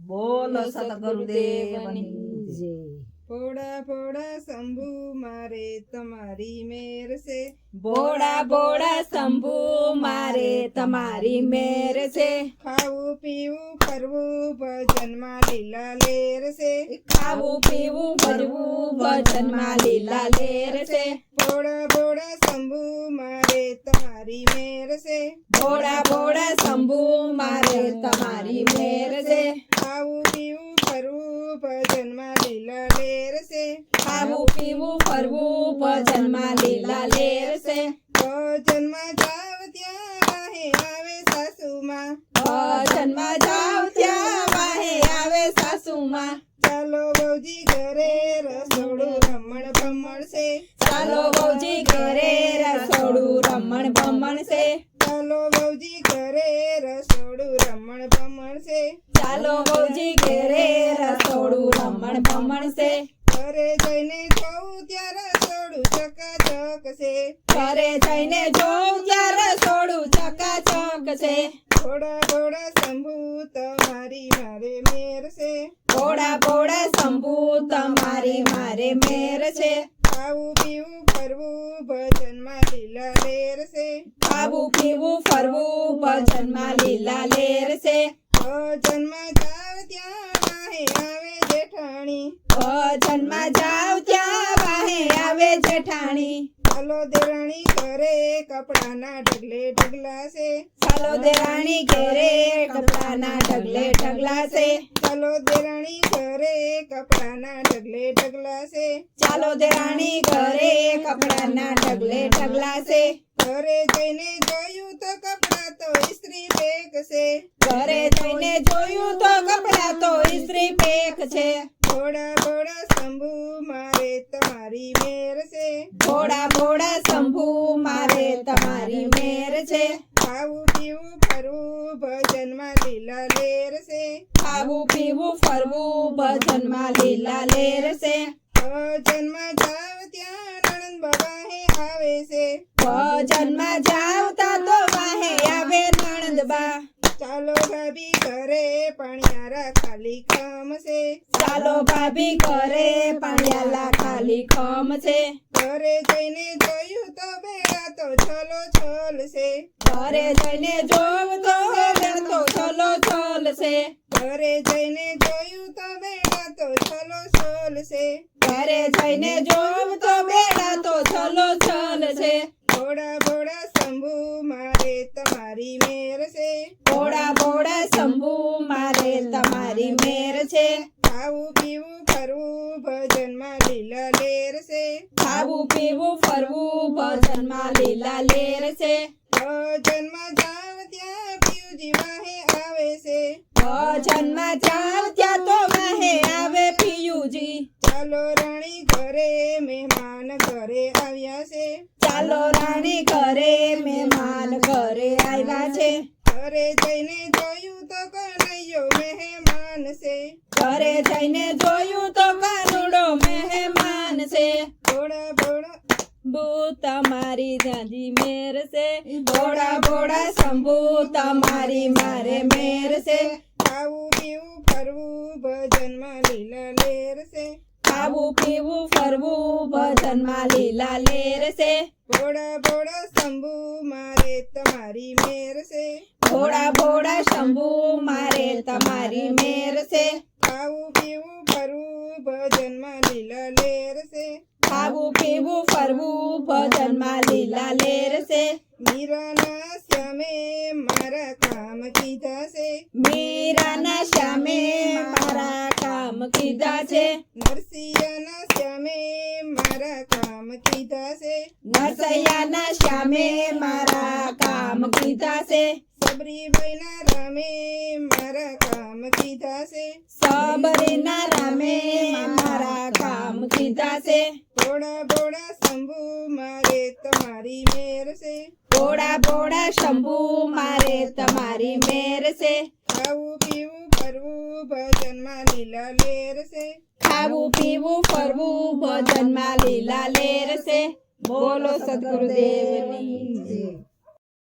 બોલો સતગુરુદેવની જય। ભોળા ભોળા શંભુ મારે તમારી મેર છે। ભોળા ભોળા શંભુ મારે તમારી મેર છે। ખાવું પીવું ફરવું ભજનમાં લીલા લેર છે। ખાવું પીવું ફરવું ભજનમાં લીલા લેર છે। ભોળા ભોળા શંભુ મારે તમારી મેર છે। ભોળા ભોળા શંભુ મારે તમારી મેર છે। ખાવું પીવું ફરવું ભજનમાં લીલા લેર છે। ખાવું પીવું ફરવું ભજનમાં લીલા લેર છે। ભજનમાં જાવ ત્યાં વાહે આવે સાસુમાં। ભજનમાં જાવ ત્યાં વાહે આવે સાસુમાં। ચાલો બહુજી ઘરે રસોડું રમણ ભમણ છે। ચાલો બહુજી ઘરે રસોડું રમણ ભમણ છે। ચાલો બહુજી ઘરે રસોડું રમણ ભમણ છે। ચાલો બહુજી ઘરે રસોડું રમણ ભમણ છે। ઘરે જઈને જોઉં ત્યાં રસોડું ચકાચક છે। ઘરે જઈને જોઉં ત્યાં રસોડું ચકાચક છે। ભોળા ભોળા શંભુ તમારી મારે મેર છે। ભોળા ભોળા શંભુ તમારી મારે મેર છે। ખાવું પીવું ફરવું ભજનમાં લીલા લેર છે। ખાવું પીવું ફરવું ભજનમાં લીલા લેર છે। ભજનમાં જાવ ત્યાં વાહે આવે જેઠાણી। ભજનમાં જાવ ત્યાં વાહે આવે જેઠાણી। ચાલો દેરાણી ઘરે કપડાના ઢગલે ઢગલા છે। ચાલો દેરાણી ઘરે કપડાના ઢગલે ઢગલા છે। ચાલો દેરાણી ઘરે કપડાના ઢગલે ઢગલા છે। ચાલો દેરાણી ઘરે કપડાના ઢગલે ઢગલા છે। ઘરે જઈને જોયું તો કપડા તો ઇસ્ત્રી પેક છે। ઘરે જઈને જોયું તો કપડા તો ઇસ્ત્રી પેક છે। ભોળા ભોળા શંભુ મારે તમારી મેર છે। ભોળા ભોળા શંભુ મારે તમારી મેર છે। ખાવું પીવું ફરવું ભજનમાં લીલા લેર છે। ખાવું પીવું ફરવું ભજનમાં લીલા લેર છે। ભજનમાં જાવ ત્યાં નણંદ બાબા આવે છે। ભજનમાં જાવતા તો વાહે આવે નણંદબા। ચાલો ભાભી ઘરે પાણિયારા ખાલી કામ છે। ચાલો ભાભી ઘરે પાણિયાલા ખાલી ખમ છે। ઘરે જઈને જોયું તો બેડા તો છલો છલ છે। ઘરે જઈને જોવ તો બેડા તો છલો છલ છે। ઘરે જઈને જોયું તો બેડા તો છલો છલ છે। ઘરે જઈને જોવ તો બેડા તો છલો છલ છે। ભોળા ભોળા શંભુ મારે તમારી મેર છે। ભોળા ભોળા શંભુ મારે તમારી મેર છે। ખાવું પીવું ફરવું ભજનમાં લીલા લેર છે। ખાવું પીવું ફરવું ભજનમાં લીલા લેર છે। ભજનમાં જાવ ત્યાં પિયુજી વાહે આવે છે। ભજનમાં જાવ ત્યાં તો વાહે આવે પિયુજી। ચાલો રાણી ઘરે મહેમાન ઘરે આવ્યા છે। ચાલો રાણી ઘરે મહેમાન ઘરે આવ્યા છે। ઘરે જઈને જોયું તો કનૈયો મહેમાન છે। ઘરે જઈને જોયું તો કાનુડો મહેમાન છે। ભોળા ભોળા શંભુ તમારી જાજી મેર છે। ભોળા ભોળા શંભુ તમારી મારે મેર છે। ખાવું પીવું ફરવું ભજનમાં લીલા લેર છે। ખાવું પીવું ફરવું ભજનમાં લીલા લેર છે। ભોળા ભોળા શંભુ મારે તમારી મેર છે। ભોળા ભોળા શંભુ મારે તમારી મેર છે। ખાવું પીવું ફરવું ભજનમાં લીલા લેર છે। ખાવું પીવું ફરવું ભજનમાં લીલા લેર છે। મીરાના શ્યામે મારા કામ કીધા છે। મીરાના શ્યામે મારા કામ કીધા છે। નરસિંહના શ્યામે મારા કામ કીધા છે। નરસૈયાના શ્યામે મારા કામ કીધા છે। સબરીબાઈના રામે મારા કામ કીધા છે। સબરીના રામે મારા કામ કીધા છે। ભોળા ભોળા શંભુ મારે તમારી મેર છે। ભોળા ભોળા શંભુ મારે તમારી મેર છે। ખાવું પીવું ફરવું ભજનમાં લીલા લેર છે। ખાવું પીવું ફરવું ભજનમાં લીલા લેર છે। બોલો સદગુરુદેવની જય।